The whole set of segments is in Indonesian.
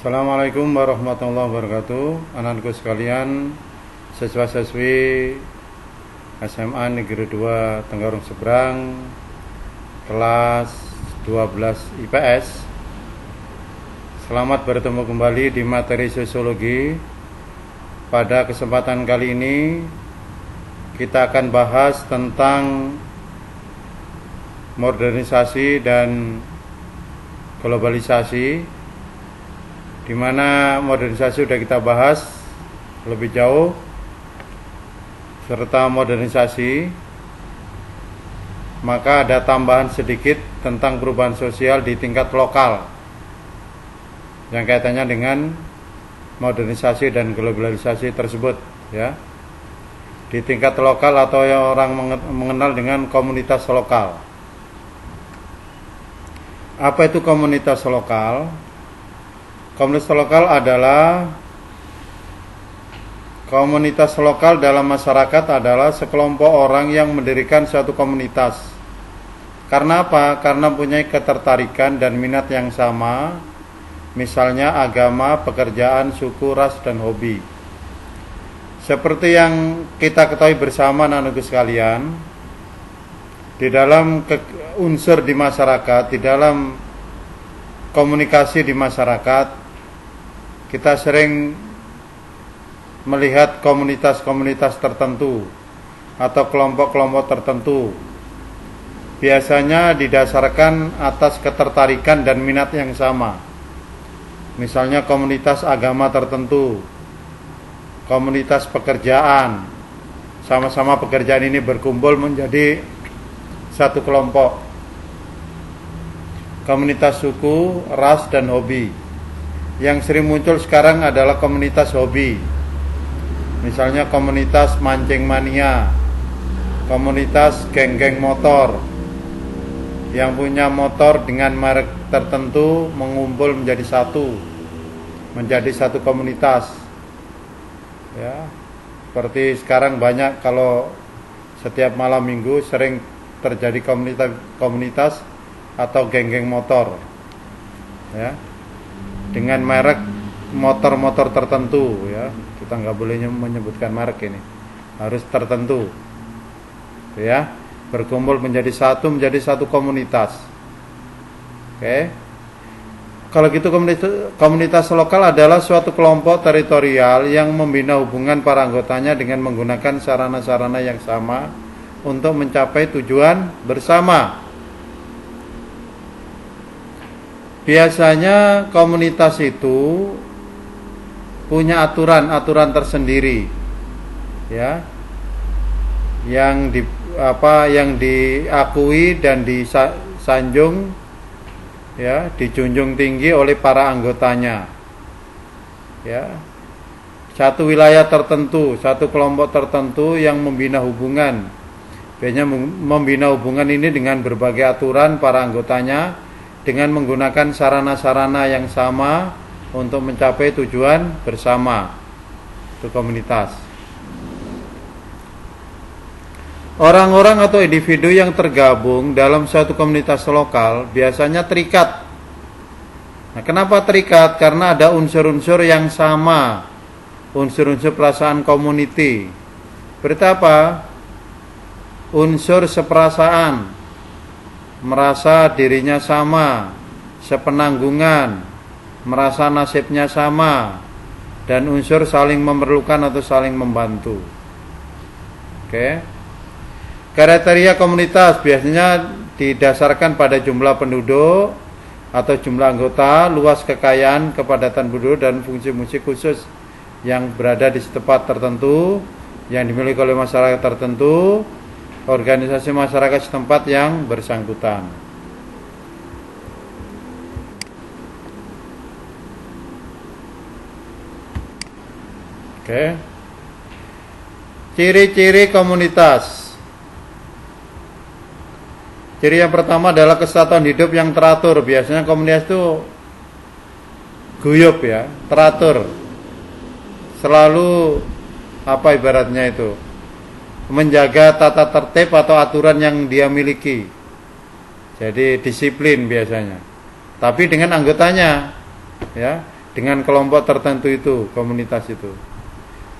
Assalamualaikum warahmatullahi wabarakatuh. Anak-anakku sekalian, siswa-siswi SMA Negeri 2 Tenggarong Seberang, kelas 12 IPS. Selamat bertemu kembali di materi sosiologi. Pada kesempatan kali ini kita akan bahas tentang modernisasi dan globalisasi, di mana modernisasi sudah kita bahas lebih jauh, serta modernisasi, maka ada tambahan sedikit tentang perubahan sosial di tingkat lokal yang kaitannya dengan modernisasi dan globalisasi tersebut, ya. Di tingkat lokal atau yang orang mengenal dengan komunitas lokal. Apa itu komunitas lokal? Komunitas lokal adalah dalam masyarakat adalah sekelompok orang yang mendirikan suatu komunitas. Karena apa? Karena punya ketertarikan dan minat yang sama, misalnya agama, pekerjaan, suku, ras, dan hobi. Seperti yang kita ketahui bersama anak-anakku sekalian, di dalam unsur di masyarakat, di dalam komunikasi di masyarakat, kita sering melihat komunitas-komunitas tertentu atau kelompok-kelompok tertentu. Biasanya didasarkan atas ketertarikan dan minat yang sama. Misalnya komunitas agama tertentu, komunitas pekerjaan, sama-sama pekerjaan ini berkumpul menjadi satu kelompok. Komunitas suku, ras, dan hobi. Yang sering muncul sekarang adalah komunitas hobi. Misalnya komunitas mancing mania, komunitas geng-geng motor, yang punya motor dengan merek tertentu mengumpul menjadi satu komunitas, ya. Seperti sekarang banyak, kalau setiap malam minggu sering terjadi komunitas atau geng-geng motor, ya, dengan merek motor-motor tertentu, ya. Kita nggak boleh menyebutkan merek, ini harus tertentu, ya. Berkumpul menjadi satu komunitas. Oke. Kalau gitu komunitas lokal adalah suatu kelompok teritorial yang membina hubungan para anggotanya dengan menggunakan sarana-sarana yang sama untuk mencapai tujuan bersama. Biasanya komunitas itu punya aturan tersendiri, ya, yang diakui dan disanjung, ya, dijunjung tinggi oleh para anggotanya, ya. Satu wilayah tertentu, satu kelompok tertentu yang membina hubungan. Biasanya membina hubungan ini dengan berbagai aturan para anggotanya, dengan menggunakan sarana-sarana yang sama untuk mencapai tujuan bersama. Itu komunitas. Orang-orang atau individu yang tergabung dalam suatu komunitas lokal biasanya terikat. Nah, kenapa terikat? Karena ada unsur-unsur yang sama, unsur-unsur perasaan community. Berarti apa? Unsur seperasaan, merasa dirinya sama, sepenanggungan, merasa nasibnya sama, dan unsur saling memerlukan atau saling membantu. Oke. Kriteria komunitas biasanya didasarkan pada jumlah penduduk atau jumlah anggota, luas kekayaan, kepadatan penduduk, dan fungsi-fungsi khusus yang berada di tempat tertentu, yang dimiliki oleh masyarakat tertentu, organisasi masyarakat setempat yang bersangkutan. Oke. Ciri-ciri komunitas. Ciri yang pertama adalah kesatuan hidup yang teratur. Biasanya komunitas itu guyup, ya, teratur. Selalu ibaratnya itu menjaga tata tertib atau aturan yang dia miliki. Jadi disiplin biasanya. Tapi dengan anggotanya, ya. dengan kelompok tertentu itu, komunitas itu.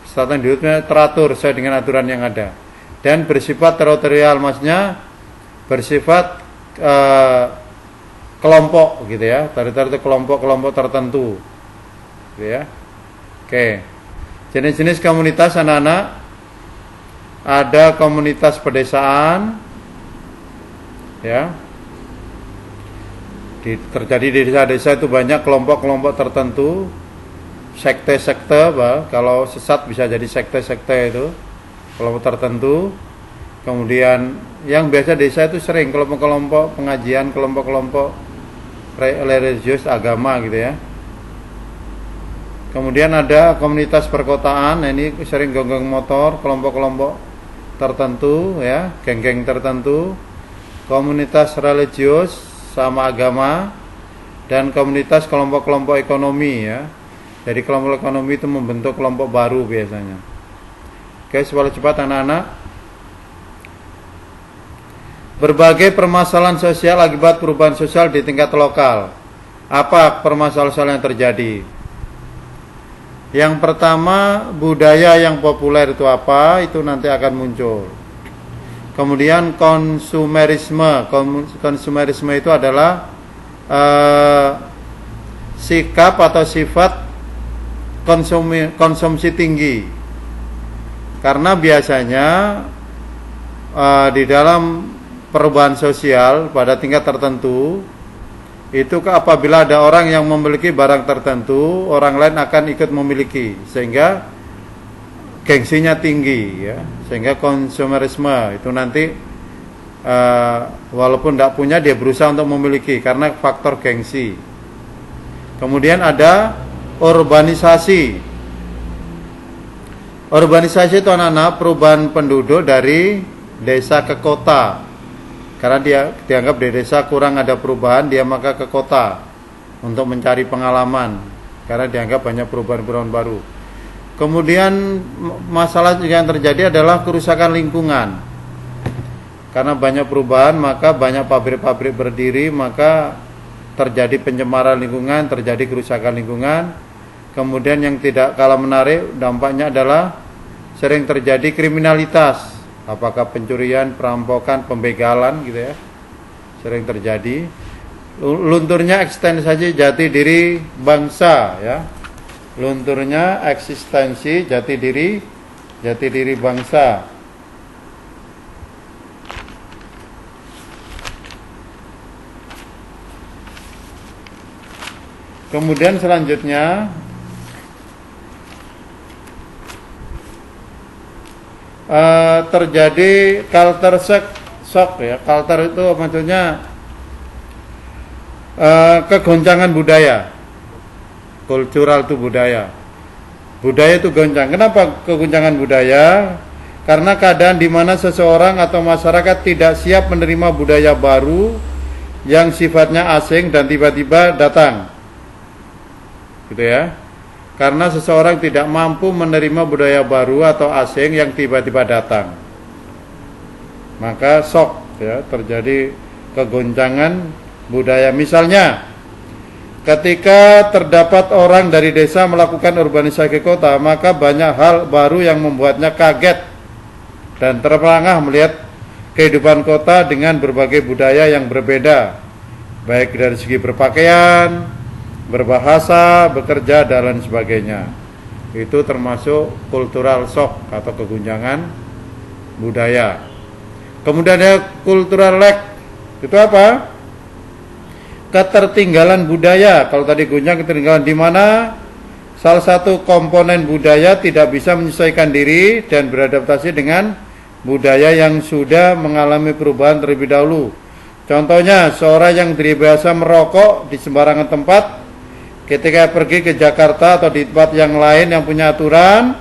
Kesepakatan di hidupnya teratur sesuai dengan aturan yang ada dan bersifat teritorial, maksudnya bersifat kelompok gitu ya, teritorial kelompok-kelompok tertentu gitu ya. Oke. Jenis-jenis komunitas anak-anak, ada komunitas pedesaan ya. Terjadi di desa-desa itu banyak kelompok-kelompok tertentu, sekte-sekte, kalau sesat bisa jadi sekte-sekte itu, kelompok tertentu. Kemudian yang biasa desa itu sering kelompok-kelompok pengajian, kelompok-kelompok religius agama gitu ya. Kemudian ada komunitas perkotaan, ini sering gonggong motor, kelompok-kelompok tertentu ya, geng-geng tertentu. Komunitas religius sama agama, dan komunitas kelompok-kelompok ekonomi ya. Jadi kelompok ekonomi itu membentuk kelompok baru biasanya. Oke, secara cepat anak-anak. Berbagai permasalahan sosial akibat perubahan sosial di tingkat lokal. Apa permasalahan yang terjadi? Yang pertama, budaya yang populer itu apa? Itu nanti akan muncul. Kemudian konsumerisme. Konsumerisme itu adalah sikap atau sifat konsumsi tinggi. Karena biasanya di dalam perubahan sosial pada tingkat tertentu itu apabila ada orang yang memiliki barang tertentu, orang lain akan ikut memiliki, sehingga gengsinya tinggi ya, sehingga konsumerisme itu nanti walaupun tidak punya dia berusaha untuk memiliki karena faktor gengsi. Kemudian ada urbanisasi. Urbanisasi itu anak-anak perubahan penduduk dari desa ke kota. Karena dia dianggap di desa kurang ada perubahan, dia maka ke kota untuk mencari pengalaman karena dianggap banyak perubahan-perubahan baru. Kemudian masalah yang terjadi adalah kerusakan lingkungan. Karena banyak perubahan, maka banyak pabrik-pabrik berdiri, maka terjadi pencemaran lingkungan, terjadi kerusakan lingkungan. Kemudian yang tidak kalah menarik dampaknya adalah sering terjadi kriminalitas. Apakah pencurian, perampokan, pembegalan gitu ya. Sering terjadi. Lunturnya eksistensi jati diri bangsa ya. Lunturnya eksistensi jati diri bangsa. Kemudian selanjutnya terjadi culture shock ya. Culture itu maksudnya kegoncangan budaya. Kultural itu budaya. Budaya itu goncang. Kenapa kegoncangan budaya? Karena keadaan di mana seseorang atau masyarakat tidak siap menerima budaya baru yang sifatnya asing dan tiba-tiba datang. Gitu ya. Karena seseorang tidak mampu menerima budaya baru atau asing yang tiba-tiba datang. Maka shock ya, terjadi kegoncangan budaya. Misalnya ketika terdapat orang dari desa melakukan urbanisasi ke kota, maka banyak hal baru yang membuatnya kaget dan terperangah melihat kehidupan kota dengan berbagai budaya yang berbeda, baik dari segi berpakaian, berbahasa, bekerja, dan lain sebagainya. Itu termasuk cultural shock atau keguncangan budaya. Kemudian ada cultural lag. Itu apa? Ketertinggalan budaya. Kalau tadi gunjang ketertinggalan, di mana salah satu komponen budaya tidak bisa menyesuaikan diri dan beradaptasi dengan budaya yang sudah mengalami perubahan terlebih dahulu. Contohnya, seorang yang terbiasa merokok di sembarangan tempat, ketika pergi ke Jakarta atau di tempat yang lain yang punya aturan,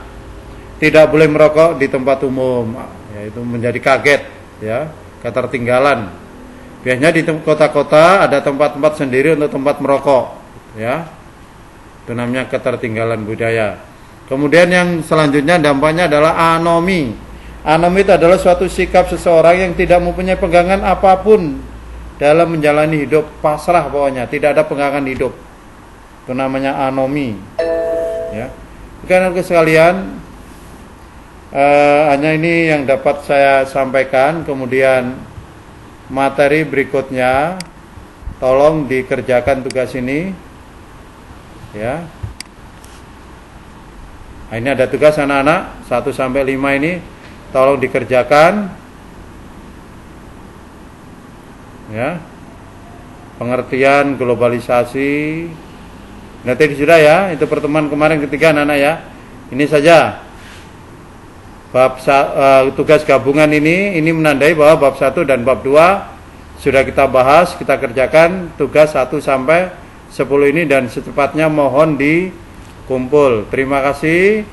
tidak boleh merokok di tempat umum. Itu menjadi kaget ya, ketertinggalan. Biasanya di kota-kota ada tempat-tempat sendiri untuk tempat merokok, ya. Itu namanya ketertinggalan budaya. Kemudian yang selanjutnya dampaknya adalah anomi. Anomi itu adalah suatu sikap seseorang yang tidak mempunyai pegangan apapun dalam menjalani hidup, pasrah pokoknya, tidak ada pegangan hidup. Itu namanya anomi. Ya. Rekan-rekan sekalian, hanya ini yang dapat saya sampaikan. Kemudian materi berikutnya, tolong dikerjakan tugas ini. Ya. Nah, ini ada tugas anak-anak 1 sampai 5 ini, tolong dikerjakan. Ya. Pengertian globalisasi. Nanti sudah ya, itu pertemuan kemarin ketiga anak-anak ya. Ini saja bab tugas gabungan ini menandai bahwa bab 1 dan bab 2 sudah kita bahas, kita kerjakan tugas 1 sampai 10 ini, dan secepatnya mohon dikumpul. Terima kasih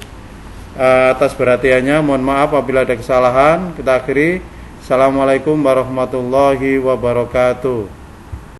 atas perhatiannya. Mohon maaf apabila ada kesalahan. Kita akhiri. Assalamualaikum warahmatullahi wabarakatuh.